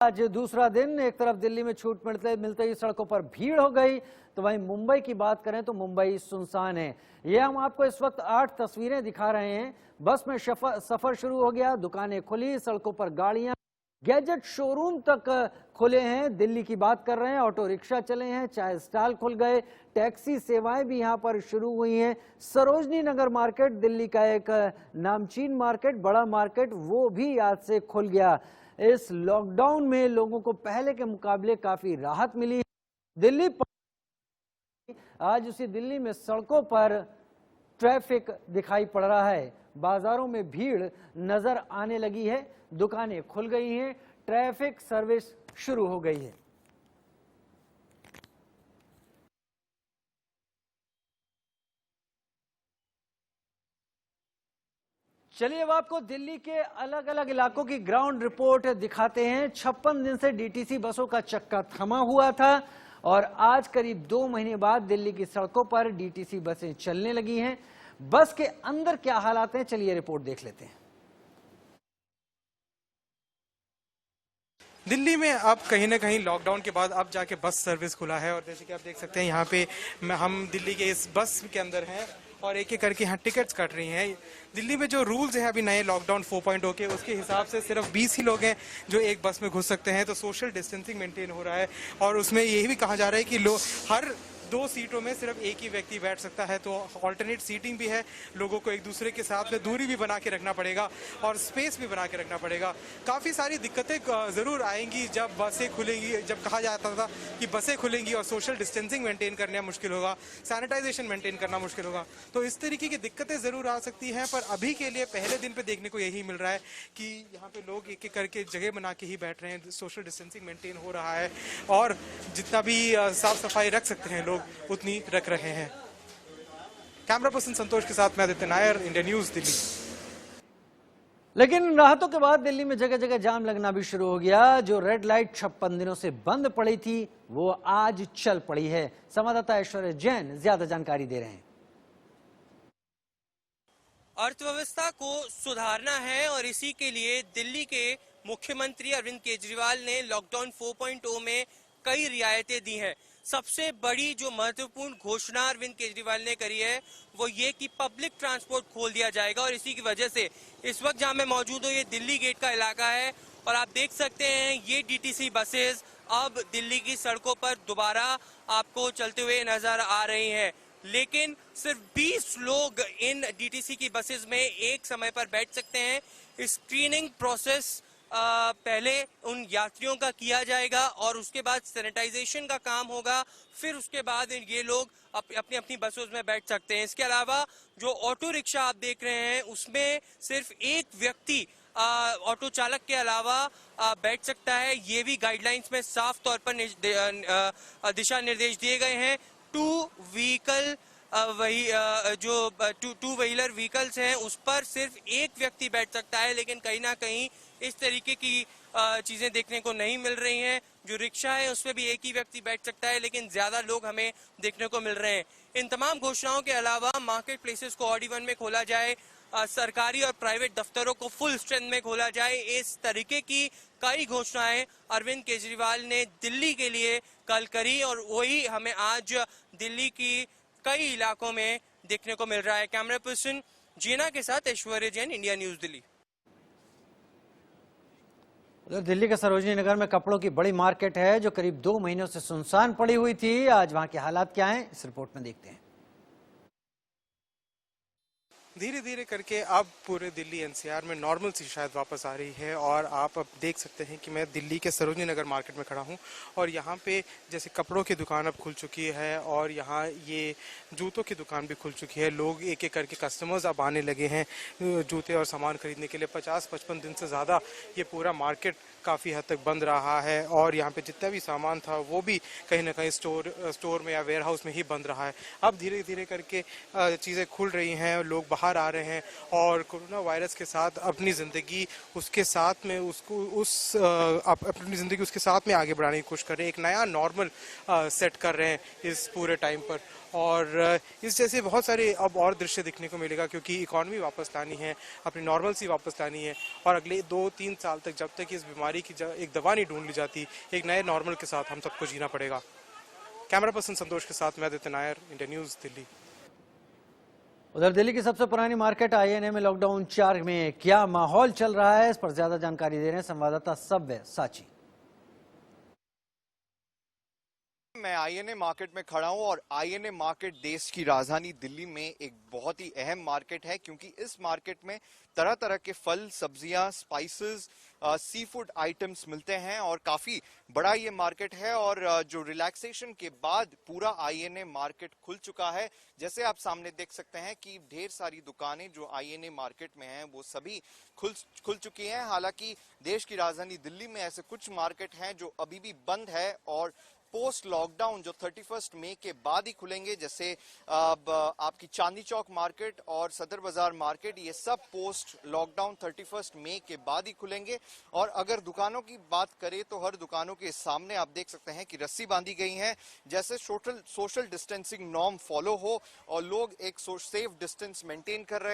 आज दूसरा दिन एक तरफ दिल्ली में छूट मिलते ही सड़कों पर भीड़ हो गई, तो वहीं मुंबई की बात करें तो मुंबई सुनसान है। ये हम आपको इस वक्त 8 तस्वीरें दिखा रहे हैं। बस में सफर शुरू हो गया, दुकानें खुली, सड़कों पर गाड़ियां, गैजेट शोरूम तक खुले हैं। दिल्ली की बात कर रहे हैं, ऑटो रिक्शा चले हैं, चाय स्टॉल खुल गए, टैक्सी सेवाएं भी यहां पर शुरू हुई हैं। सरोजनी नगर मार्केट, दिल्ली का एक नामचीन मार्केट, बड़ा मार्केट, वो भी आज से खुल गया। इस लॉकडाउन में लोगों को पहले के मुकाबले काफी राहत मिली। दिल्ली आज उसी दिल्ली में सड़कों पर ट्रैफिक दिखाई पड़ रहा है, बाजारों में भीड़ नजर आने लगी है, दुकानें खुल गई हैं, ट्रैफिक सर्विस शुरू हो गई है। चलिए अब आपको दिल्ली के अलग अलग इलाकों की ग्राउंड रिपोर्ट दिखाते हैं। 56 दिन से डीटीसी बसों का चक्का थमा हुआ था और आज करीब 2 महीने बाद दिल्ली की सड़कों पर डीटीसी बसें चलने लगी हैं। बस के अंदर क्या हालात हैं, चलिए रिपोर्ट देख लेते हैं। दिल्ली में अब कहीं ना कहीं लॉकडाउन के बाद अब जाके बस सर्विस खुला है और जैसे कि आप देख सकते हैं यहाँ पे हम दिल्ली के इस बस के अंदर हैं और एक एक करके यहाँ टिकट्स कट रही हैं। दिल्ली में जो रूल्स है अभी नए लॉकडाउन 4.0 के, उसके हिसाब से सिर्फ 20 ही लोग हैं जो एक बस में घुस सकते हैं, तो सोशल डिस्टेंसिंग मेंटेन हो रहा है और उसमें यही भी कहा जा रहा है कि हर 2 सीटों में सिर्फ एक ही व्यक्ति बैठ सकता है, तो ऑल्टरनेट सीटिंग भी है। लोगों को एक दूसरे के साथ में दूरी भी बना के रखना पड़ेगा और स्पेस भी बना के रखना पड़ेगा। काफ़ी सारी दिक्कतें ज़रूर आएंगी जब बसें खुलेंगी। जब कहा जाता था कि बसें खुलेंगी और सोशल डिस्टेंसिंग मेंटेन करना मुश्किल होगा, सैनिटाइजेशन मेंटेन करना मुश्किल होगा, तो इस तरीके की दिक्कतें ज़रूर आ सकती हैं। पर अभी के लिए पहले दिन पे देखने को यही मिल रहा है कि यहाँ पे लोग एक एक करके जगह बना के ही बैठ रहे हैं, सोशल डिस्टेंसिंग मेंटेन हो रहा है और जितना भी साफ सफाई रख सकते हैं लोग उतनी रख रहे हैं। कैमरा पर्सन संतोष के साथ मैं आदित्य नायर, इंडिया न्यूज दिल्ली। लेकिन राहतों के बाद दिल्ली में जगह जगह जाम लगना भी शुरू हो गया। जो रेड लाइट 56 दिनों से बंद पड़ी थी वो आज चल पड़ी है। संवाददाता ऐश्वर्या जैन ज्यादा जानकारी दे रहे हैं। अर्थव्यवस्था को सुधारना है और इसी के लिए दिल्ली के मुख्यमंत्री अरविंद केजरीवाल ने लॉकडाउन 4.0 में कई रियायतें दी हैं। सबसे बड़ी जो महत्वपूर्ण घोषणा अरविंद केजरीवाल ने करी है वो ये कि पब्लिक ट्रांसपोर्ट खोल दिया जाएगा और इसी की वजह से इस वक्त जहां मैं मौजूद हूँ ये दिल्ली गेट का इलाका है और आप देख सकते हैं ये डीटीसी बसेस अब दिल्ली की सड़कों पर दोबारा आपको चलते हुए नजर आ रही हैं। लेकिन सिर्फ 20 लोग इन डीटीसी की बसेस में एक समय पर बैठ सकते हैं। स्क्रीनिंग प्रोसेस पहले उन यात्रियों का किया जाएगा और उसके बाद सैनिटाइजेशन का काम होगा, फिर उसके बाद ये लोग अपनी अपनी बसों में बैठ सकते हैं। इसके अलावा जो ऑटो रिक्शा आप देख रहे हैं उसमें सिर्फ एक व्यक्ति ऑटो चालक के अलावा बैठ सकता है। ये भी गाइडलाइंस में साफ तौर पर दिशा निर्देश दिए गए हैं। टू व्हीलर व्हीकल्स हैं उस पर सिर्फ एक व्यक्ति बैठ सकता है, लेकिन कहीं ना कहीं इस तरीके की चीजें देखने को नहीं मिल रही हैं। जो रिक्शा है उसमें भी एक ही व्यक्ति बैठ सकता है, लेकिन ज्यादा लोग हमें देखने को मिल रहे हैं। इन तमाम घोषणाओं के अलावा मार्केट प्लेसेस को ऑड इवन में खोला जाए, सरकारी और प्राइवेट दफ्तरों को फुल स्ट्रेंथ में खोला जाए, इस तरीके की कई घोषणाएं अरविंद केजरीवाल ने दिल्ली के लिए कल करी और वही हमें आज दिल्ली की कई इलाकों में देखने को मिल रहा है। कैमरा पर्सन जीना के साथ ऐश्वर्या जैन, इंडिया न्यूज दिल्ली। दिल्ली के सरोजनी नगर में कपड़ों की बड़ी मार्केट है जो करीब 2 महीनों से सुनसान पड़ी हुई थी। आज वहां के हालात क्या हैं, इस रिपोर्ट में देखते हैं। धीरे धीरे करके अब पूरे दिल्ली एनसीआर में नॉर्मल सी शायद वापस आ रही है और आप अब देख सकते हैं कि मैं दिल्ली के सरोजनी नगर मार्केट में खड़ा हूं और यहाँ पे जैसे कपड़ों की दुकान अब खुल चुकी है और यहाँ ये जूतों की दुकान भी खुल चुकी है। लोग एक एक करके कस्टमर्स अब आने लगे हैं जूते और सामान खरीदने के लिए। 50-55 दिन से ज़्यादा ये पूरा मार्केट काफ़ी हद तक बंद रहा है और यहाँ पे जितना भी सामान था वो भी कहीं ना कहीं स्टोर में या वेयर हाउस में ही बंद रहा है। अब धीरे धीरे करके चीज़ें खुल रही हैं, लोग बाहर आ रहे हैं और कोरोना वायरस के साथ अपनी ज़िंदगी उसके साथ में अपनी ज़िंदगी उसके साथ में आगे बढ़ाने की कोशिश कर रहे हैं। एक नया नॉर्मल सेट कर रहे हैं इस पूरे टाइम पर और इस जैसे बहुत सारे अब और दृश्य दिखने को मिलेगा, क्योंकि इकॉनमी वापस लानी है, अपनी नॉर्मल सी वापस लानी है, और अगले 2-3 साल तक जब तक इस बीमारी की एक दवा नहीं ढूंढ ली जाती, एक नए नॉर्मल के साथ हम सबको जीना पड़ेगा। कैमरा पर्सन संतोष के साथ मैं आदित्य नायर, इंडिया न्यूज़, दिल्ली। उधर दिल्ली की सबसे पुरानी मार्केट आईएनए में लॉकडाउन 4 में क्या माहौल चल रहा है, इस पर ज्यादा जानकारी दे रहे हैं संवाददाता सव्य साची। मैं आईएनए मार्केट में खड़ा हूं और आईएनए मार्केट देश की राजधानी दिल्ली में एक बहुत ही अहम मार्केट है, क्योंकि इस मार्केट में तरह तरह के फल, सब्जियां, स्पाइसेस, सी फूड आइटम्स मिलते हैं और काफी बड़ा ये मार्केट है। और जो रिलैक्सेशन के बाद पूरा आईएनए मार्केट खुल चुका है। जैसे आप सामने देख सकते हैं कि ढेर सारी दुकानें जो आईएनए मार्केट में हैं वो सभी खुल चुकी हैं। हालांकि देश की राजधानी दिल्ली में ऐसे कुछ मार्केट हैं जो अभी भी बंद है और पोस्ट लॉकडाउन जो 31 मई के बाद ही खुलेंगे, जैसे आपकी चांदनी चौक मार्केट और सदर बाजार मार्केट, ये सब पोस्ट लॉकडाउन 31 मई के बाद ही खुलेंगे। और अगर दुकानों की बात करें तो हर दुकानों के सामने आप देख सकते हैं कि रस्सी बांधी गई है, जैसे सोशल डिस्टेंसिंग नॉर्म फॉलो हो और लोग एक सेफ डिस्टेंस मेंटेन कर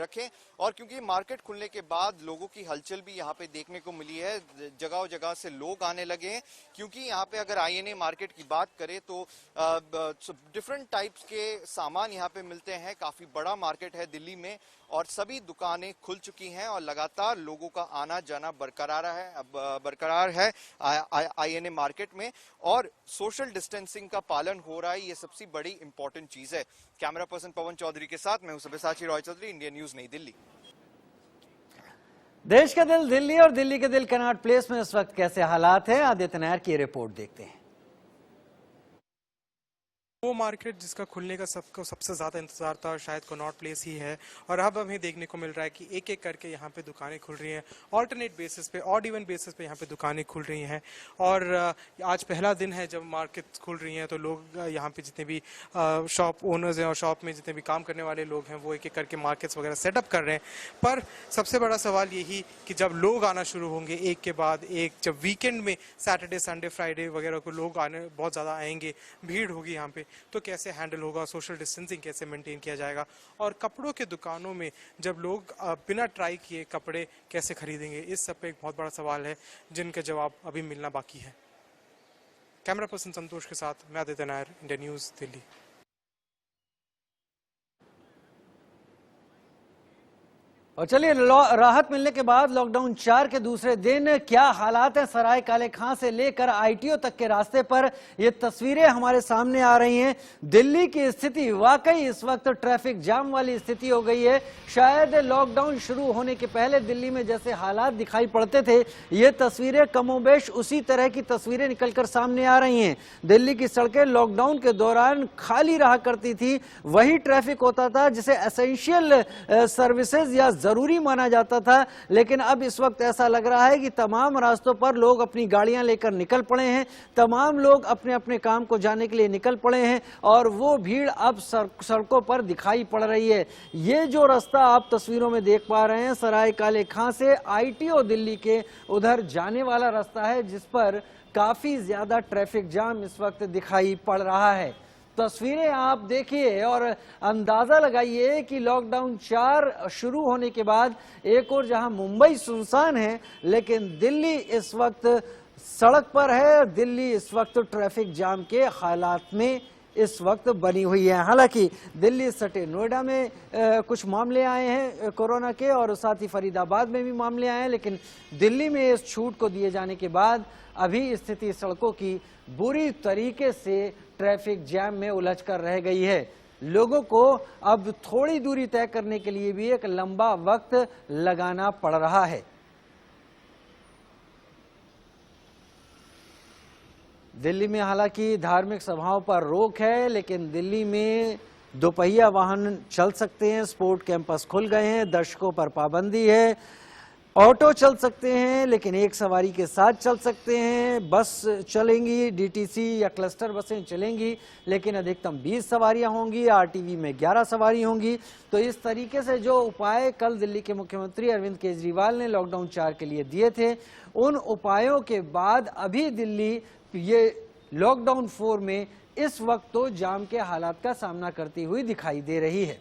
रखें। और क्योंकि मार्केट खुलने के बाद लोगों की हलचल भी यहाँ पे देखने को मिली है, जगह जगह से लोग आने लगे हैं, क्योंकि यहाँ पे अगर आईएनए मार्केट की बात करें तो डिफरेंट टाइप्स के सामान यहाँ पे मिलते हैं। काफी बड़ा मार्केट है दिल्ली में और सभी दुकानें खुल चुकी हैं और लगातार लोगों का आना जाना बरकरार है आईएनए मार्केट में, और सोशल डिस्टेंसिंग का पालन हो रहा है। ये सबसे बड़ी इंपॉर्टेंट चीज है। कैमरा पर्सन पवन चौधरी के साथ मैं हूं सब्यसाची रॉय चौधरी, इंडिया न्यूज, नई दिल्ली। देश का दिल दिल्ली और दिल्ली के दिल कनॉट प्लेस में इस वक्त कैसे हालात हैं, आदित्य नायर की रिपोर्ट देखते हैं। वो मार्केट जिसका खुलने का सबको सबसे ज़्यादा इंतजार था शायद कनॉट प्लेस ही है, और अब हमें देखने को मिल रहा है कि एक एक करके यहाँ पे दुकानें खुल रही हैं, ऑल्टरनेट बेसिस पे, ऑड इवन बेसिस पे यहाँ पे दुकानें खुल रही हैं। और आज पहला दिन है जब मार्केट खुल रही हैं, तो लोग यहाँ पे जितने भी शॉप ओनर्स हैं और शॉप में जितने भी काम करने वाले लोग हैं वो एक एक करके मार्केट्स वगैरह सेटअप कर रहे हैं। पर सबसे बड़ा सवाल यही कि जब लोग आना शुरू होंगे एक के बाद एक, जब वीकेंड में सैटरडे संडे फ्राइडे वगैरह को लोग आने बहुत ज़्यादा आएंगे, भीड़ होगी यहाँ पे, तो कैसे हैंडल होगा, सोशल डिस्टेंसिंग कैसे मेंटेन किया जाएगा, और कपड़ों के दुकानों में जब लोग बिना ट्राई किए कपड़े कैसे खरीदेंगे, इस सब पे एक बहुत बड़ा सवाल है जिनका जवाब अभी मिलना बाकी है। कैमरा पर्सन संतोष के साथ मैं आदित्य नायर, इंडिया न्यूज़, दिल्ली। और चलिए, राहत मिलने के बाद लॉकडाउन 4 के दूसरे दिन क्या हालात हैं सराय काले खां से लेकर आईटीओ तक के रास्ते पर, ये तस्वीरें हमारे सामने आ रही हैं। दिल्ली की स्थिति वाकई इस वक्त ट्रैफिक जाम वाली स्थिति हो गई है। शायद लॉकडाउन शुरू होने के पहले दिल्ली में जैसे हालात दिखाई पड़ते थे, ये तस्वीरें कमोबेश उसी तरह की तस्वीरें निकलकर सामने आ रही हैं। दिल्ली की सड़कें लॉकडाउन के दौरान खाली रहा करती थी, वही ट्रैफिक होता था जिसे एसेंशियल सर्विसेज या जरूरी माना जाता था। लेकिन अब इस वक्त ऐसा लग रहा है कि तमाम रास्तों पर लोग अपनी गाड़ियां लेकर निकल पड़े हैं, तमाम लोग अपने अपने काम को जाने के लिए निकल पड़े हैं और वो भीड़ अब सड़कों पर दिखाई पड़ रही है। ये जो रास्ता आप तस्वीरों में देख पा रहे हैं, सराय काले खां से आईटीओ दिल्ली के उधर जाने वाला रास्ता है, जिस पर काफी ज्यादा ट्रैफिक जाम इस वक्त दिखाई पड़ रहा है। तस्वीरें आप देखिए और अंदाजा लगाइए कि लॉकडाउन 4 शुरू होने के बाद एक और जहां मुंबई सुनसान है, लेकिन दिल्ली इस वक्त सड़क पर है। दिल्ली इस वक्त ट्रैफिक जाम के हालात में इस वक्त बनी हुई है। हालांकि दिल्ली सटे नोएडा में कुछ मामले आए हैं कोरोना के, और साथ ही फरीदाबाद में भी मामले आए हैं, लेकिन दिल्ली में इस छूट को दिए जाने के बाद अभी स्थिति सड़कों की बुरी तरीके से ट्रैफिक जैम में उलझ कर रह गई है। लोगों को अब थोड़ी दूरी तय करने के लिए भी एक लंबा वक्त लगाना पड़ रहा है। दिल्ली में हालांकि धार्मिक सभाओं पर रोक है, लेकिन दिल्ली में दोपहिया वाहन चल सकते हैं, स्पोर्ट कैंपस खुल गए हैं, दर्शकों पर पाबंदी है, ऑटो चल सकते हैं लेकिन एक सवारी के साथ चल सकते हैं, बस चलेंगी, डीटीसी या क्लस्टर बसें चलेंगी लेकिन अधिकतम 20 सवारियां होंगी, आरटीवी में 11 सवारी होंगी। तो इस तरीके से जो उपाय कल दिल्ली के मुख्यमंत्री अरविंद केजरीवाल ने लॉकडाउन 4 के लिए दिए थे, उन उपायों के बाद अभी दिल्ली ये लॉकडाउन 4 में इस वक्त तो जाम के हालात का सामना करती हुई दिखाई दे रही है।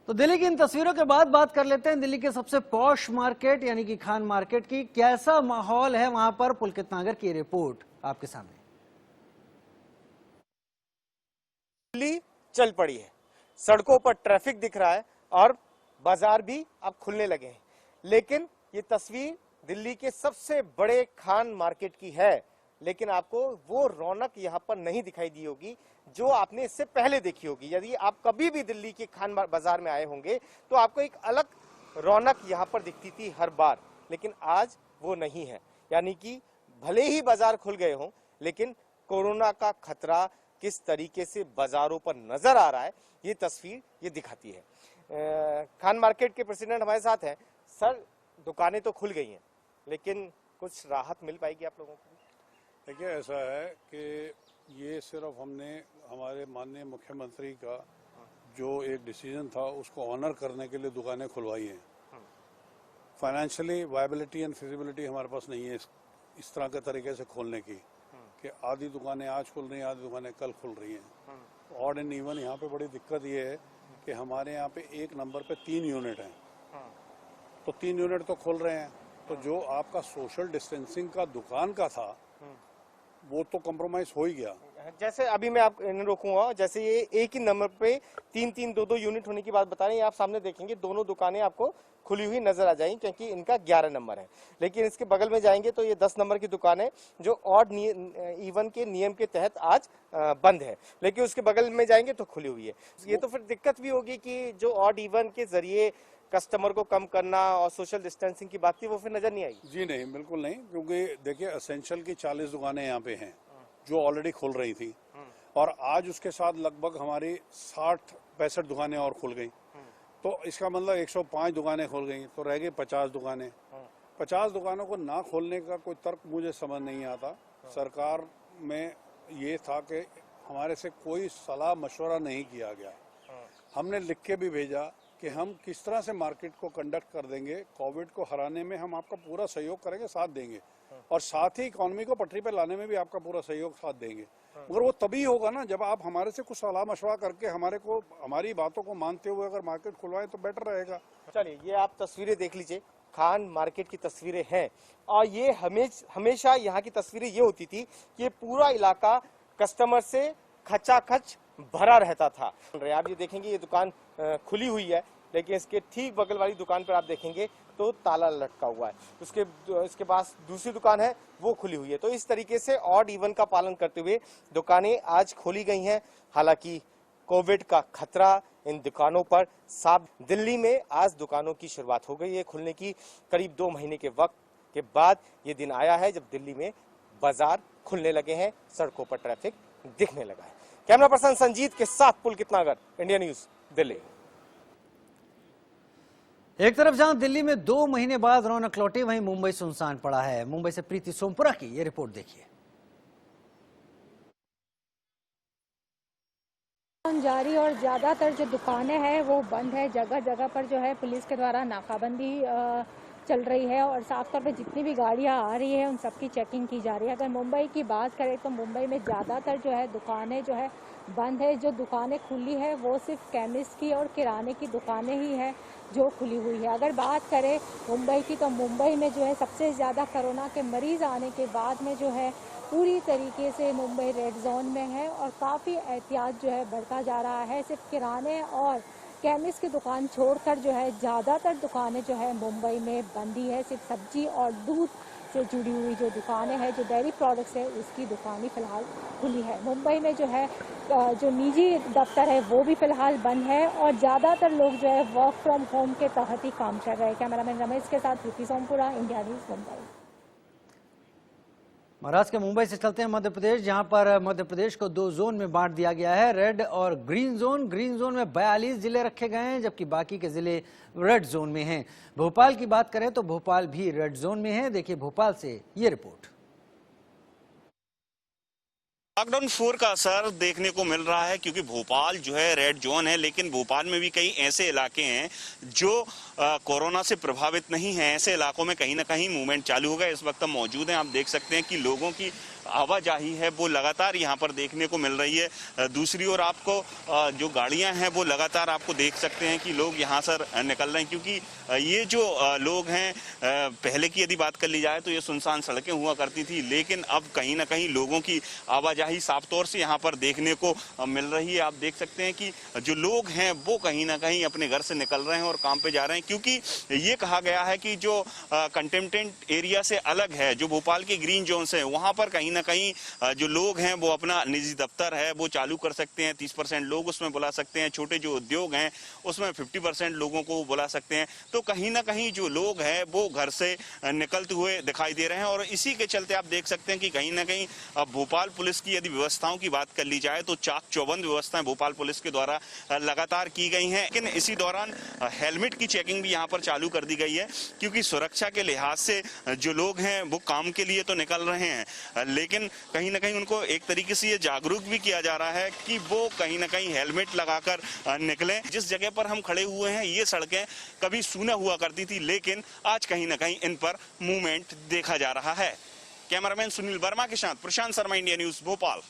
तो दिल्ली की इन तस्वीरों के बाद बात कर लेते हैं दिल्ली के सबसे पॉश मार्केट यानी कि खान मार्केट की। कैसा माहौल है वहां पर, पुलकित नागर की रिपोर्ट आपके सामने। दिल्ली चल पड़ी है, सड़कों पर ट्रैफिक दिख रहा है और बाजार भी अब खुलने लगे हैं। लेकिन ये तस्वीर दिल्ली के सबसे बड़े खान मार्केट की है, लेकिन आपको वो रौनक यहाँ पर नहीं दिखाई दी होगी जो आपने इससे पहले देखी होगी। यदि आप कभी भी दिल्ली के खान बाजार में आए होंगे तो आपको एक अलग रौनक यहाँ पर दिखती थी हर बार, लेकिन आज वो नहीं है। यानी कि भले ही बाजार खुल गए हों, लेकिन कोरोना का खतरा किस तरीके से बाजारों पर नजर आ रहा है, ये तस्वीर ये दिखाती है। खान मार्केट के प्रेसिडेंट हमारे साथ हैं। सर, दुकानें तो खुल गई हैं, लेकिन कुछ राहत मिल पाएगी आप लोगों को? देखिए, ऐसा है कि ये सिर्फ हमने हमारे माननीय मुख्यमंत्री का जो एक डिसीजन था उसको ऑनर करने के लिए दुकानें खुलवाई हैं। फाइनेंशियली वायबिलिटी एंड फिजिबिलिटी हमारे पास नहीं है इस तरह के तरीके से खोलने की कि आधी दुकानें आज खुल रही हैं, आधी दुकानें कल खुल रही हैं। ऑड एंड इवन यहाँ पे बड़ी दिक्कत ये है कि हमारे यहाँ पे एक नंबर पे 3 यूनिट हैं, तो 3 यूनिट तो खोल रहे हैं, तो जो आपका सोशल डिस्टेंसिंग का दुकान का था वो तो कॉम्प्रोमाइज हो ही गया। जैसे अभी मैं आप रोकूंगा, जैसे ये एक ही नंबर पे 3-3, 2-2 यूनिट होने की बात बता रहे हैं, आप सामने देखेंगे दोनों दुकानें आपको खुली हुई नजर आ जाएंगी क्योंकि इनका 11 नंबर है। लेकिन इसके बगल में जाएंगे तो ये 10 नंबर की दुकान है जो ऑड इवन के नियम के तहत आज बंद है, लेकिन उसके बगल में जाएंगे तो खुली हुई है। ये तो फिर दिक्कत भी होगी कि जो ऑड इवन के जरिए कस्टमर को कम करना और सोशल डिस्टेंसिंग की बात थी वो फिर नजर नहीं आएगी। जी नहीं, बिल्कुल नहीं, क्योंकि देखिए एसेंशियल की 40 दुकानें यहाँ पे हैं जो ऑलरेडी खुल रही थी, और आज उसके साथ लगभग हमारी 60-65 दुकानें और खुल गई, तो इसका मतलब 105 दुकानें खुल गई, तो रह गई 50 दुकानें। 50 दुकानों को ना खोलने का कोई तर्क मुझे समझ नहीं आता। सरकार में ये था कि हमारे से कोई सलाह मशवरा नहीं किया गया। हमने लिख के भी भेजा कि हम किस तरह से मार्केट को कंडक्ट कर देंगे, कोविड को हराने में हम आपका पूरा सहयोग करेंगे, साथ देंगे, और साथ ही इकोनॉमी को पटरी पर लाने में भी आपका पूरा सहयोग साथ देंगे। मगर वो तभी होगा ना जब आप हमारे से कुछ सलाह मशवरा करके हमारी बातों को मानते हुए अगर मार्केट खुलवाएं तो बेटर रहेगा। चलिए, ये आप तस्वीरें देख लीजिए, खान मार्केट की तस्वीरें हैं, और ये हमेशा यहाँ की तस्वीरें ये होती थी कि पूरा इलाका कस्टमर से खचाखच भरा रहता था। आप ये देखेंगे ये दुकान खुली हुई है, लेकिन इसके ठीक बगल वाली दुकान पर आप देखेंगे तो ताला लटका हुआ है। इसके पास दूसरी दुकान है वो खुली हुई है। तो इस तरीके से ऑड इवन का पालन करते हुए दुकानें आज खोली गई हैं। हालांकि कोविड का खतरा इन दुकानों पर साफ। दिल्ली में आज दुकानों की शुरुआत हो गई है खुलने की। करीब 2 महीने के वक्त के बाद ये दिन आया है जब दिल्ली में बाजार खुलने लगे हैं, सड़कों पर ट्रैफिक दिखने लगा है। कैमरा पर्सन संजीत के साथ पुलकित नागर, इंडिया न्यूज, दिल्ली। एक तरफ जहां दिल्ली में 2 महीने बाद रौनक लौटी, वहीं मुंबई सुनसान पड़ा है। मुंबई से प्रीति सोमपुरा की ये रिपोर्ट देखिए। जारी और ज्यादातर जो दुकानें हैं वो बंद है। जगह जगह पर जो है पुलिस के द्वारा नाकाबंदी चल रही है और साफ तौर पे जितनी भी गाड़ियां आ रही है उन सबकी चेकिंग की जा रही है। अगर मुंबई की बात करें तो मुंबई में ज़्यादातर जो है दुकानें जो है बंद है। जो दुकानें खुली है वो सिर्फ केमिस्ट की और किराने की दुकानें ही है जो खुली हुई है। अगर बात करें मुंबई की तो मुंबई में जो है सबसे ज़्यादा कोरोना के मरीज़ आने के बाद में जो है पूरी तरीके से मुंबई रेड जोन में है और काफ़ी एहतियात जो है बढ़ता जा रहा है। सिर्फ किराने और केमिस्ट की दुकान छोड़कर जो है ज़्यादातर दुकानें जो है मुंबई में बंद ही है। सिर्फ सब्जी और दूध से जुड़ी हुई जो दुकानें हैं, जो डेयरी प्रोडक्ट्स है, उसकी दुकानें फिलहाल खुली है। मुंबई में जो है जो निजी दफ्तर है वो भी फिलहाल बंद है और ज़्यादातर लोग जो है वर्क फ्रॉम होम के तहत ही काम कर रहे हैं। कैमरामैन रमेश के साथ प्रीति सोमपुरा, इंडिया न्यूज़, मुंबई। महाराष्ट्र के मुंबई से चलते हैं मध्य प्रदेश, जहां पर मध्य प्रदेश को 2 जोन में बांट दिया गया है, रेड और ग्रीन जोन। ग्रीन जोन में 42 जिले रखे गए हैं, जबकि बाकी के जिले रेड जोन में हैं। भोपाल की बात करें तो भोपाल भी रेड जोन में है। देखिए भोपाल से ये रिपोर्ट। लॉकडाउन 4 का असर देखने को मिल रहा है क्योंकि भोपाल जो है रेड जोन है, लेकिन भोपाल में भी कई ऐसे इलाके हैं जो कोरोना से प्रभावित नहीं है। ऐसे इलाकों में कहीं ना कहीं मूवमेंट चालू हो गया। इस वक्त हम मौजूद हैं, आप देख सकते हैं कि लोगों की आवाजाही है वो लगातार यहाँ पर देखने को मिल रही है। दूसरी ओर आपको जो गाड़ियां हैं वो लगातार आपको देख सकते हैं कि लोग यहाँ से निकल रहे हैं, क्योंकि ये जो लोग हैं, पहले की यदि बात कर ली जाए तो ये सुनसान सड़कें हुआ करती थी, लेकिन अब कहीं ना कहीं लोगों की आवाजाही साफ तौर से यहाँ पर देखने को मिल रही है। आप देख सकते हैं कि जो लोग हैं वो कहीं ना कहीं अपने घर से निकल रहे हैं और काम पे जा रहे हैं, क्योंकि ये कहा गया है कि जो कंटेनमेंट एरिया से अलग है, जो भोपाल के ग्रीन जोन है, वहां पर कहीं ना कहीं जो लोग हैं वो अपना निजी दफ्तर है वो चालू कर सकते हैं। 30% लोग उसमें बुला सकते हैं। छोटे जो उद्योग हैं उसमें 50% लोगों को बुला सकते हैं। तो कहीं ना कहीं जो लोग हैं वो घर से निकलते हुए दिखाई दे रहे हैं और इसी के चलते आप देख सकते हैं कि कहीं ना कहीं भोपाल पुलिस की यदि व्यवस्थाओं की बात कर ली जाए तो चाक चौबंद व्यवस्थाएं भोपाल पुलिस के द्वारा लगातार की गई हैं। लेकिन इसी दौरान हेलमेट की चेकिंग भी यहाँ पर चालू कर दी गई है, क्योंकि सुरक्षा के लिहाज से जो लोग हैं वो काम के लिए तो निकल रहे हैं, लेकिन कहीं ना कहीं उनको एक तरीके से ये जागरूक भी किया जा रहा है कि वो कहीं ना कहीं हेलमेट लगाकर निकलें। जिस जगह पर हम खड़े हुए हैं ये सड़कें कभी सूना हुआ करती थी, लेकिन आज कहीं ना कहीं इन पर मूवमेंट देखा जा रहा है। कैमरामैन सुनील वर्मा के साथ प्रशांत शर्मा, इंडिया न्यूज, भोपाल।